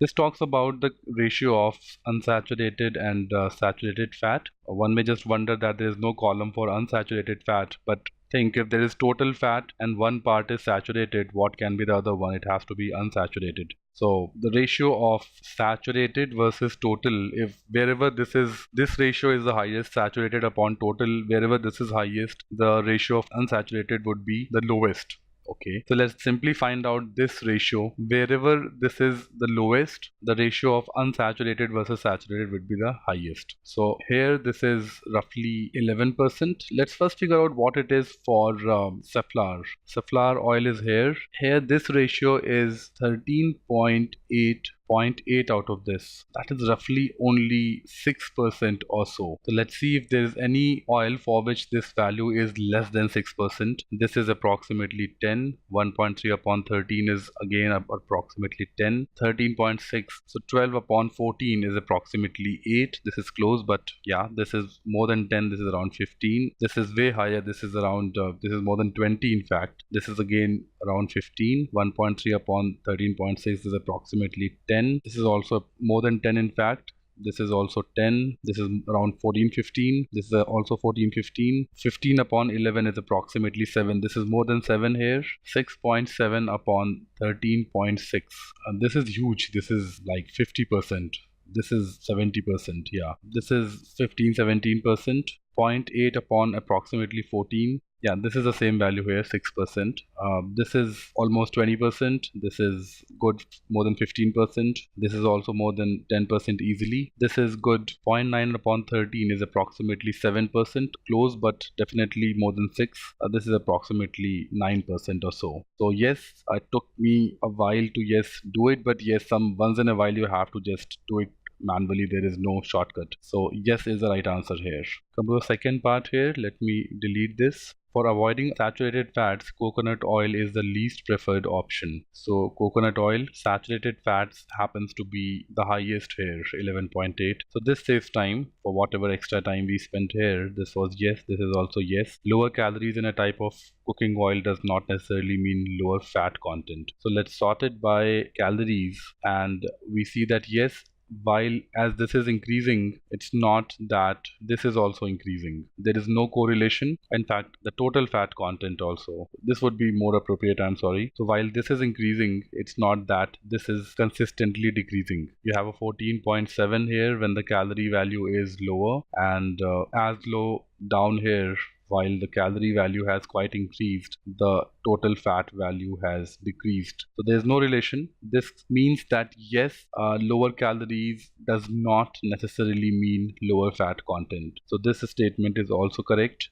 This talks about the ratio of unsaturated and saturated fat. One may just wonder that there is no column for unsaturated fat, but think if there is total fat and one part is saturated, what can be the other one? It has to be unsaturated. So the ratio of saturated versus total, if wherever this ratio is the highest, saturated upon total, wherever this is highest, the ratio of unsaturated would be the lowest. Okay, so let's simply find out this ratio. Wherever this is the lowest, the ratio of unsaturated versus saturated would be the highest. So here this is roughly 11%. Let's first figure out what it is for safflower. Safflower oil is here. Here this ratio is 13.8. 0.8 out of this. That is roughly only 6% or so. So let's see if there is any oil for which this value is less than 6%. This is approximately 10. 1.3 upon 13 is again approximately 10. 13.6. So 12 upon 14 is approximately 8. This is close, but yeah, this is more than 10. This is around 15. This is way higher. This is around, this is more than 20 in fact. This is again around 15. 1.3 upon 13.6 is approximately 10. This is also more than 10 in fact. This is also 10. This is around 14, 15. This is also 14, 15. 15 upon 11 is approximately 7. This is more than 7 here. 6.7 upon 13.6. This is huge. This is like 50%. This is 70%. Yeah. This is 15, 17%. 0.8 upon approximately 14. Yeah, this is the same value here, 6%. This is almost 20%. This is good, more than 15%. This is also more than 10% easily. This is good. 0.9 upon 13 is approximately 7%. Close, but definitely more than 6. This is approximately 9% or so. So yes, it took me a while to do it, but yes, some once in a while you have to just do it manually. There is no shortcut. So yes is the right answer here. Come to the second part here. Let me delete this. For avoiding saturated fats, coconut oil is the least preferred option. So coconut oil, saturated fats happens to be the highest here, 11.8. So this saves time for whatever extra time we spent here. This was yes, this is also yes. Lower calories in a type of cooking oil does not necessarily mean lower fat content. So let's sort it by calories, and we see that yes, while as this is increasing, it's not that this is also increasing. There is no correlation. In fact, the total fat content also, this would be more appropriate, I'm sorry. So while this is increasing, it's not that this is consistently decreasing. You have a 14.7 here when the calorie value is lower, and as low down here, while the calorie value has quite increased, the total fat value has decreased. So there's no relation. This means that yes, lower calories does not necessarily mean lower fat content. So this statement is also correct.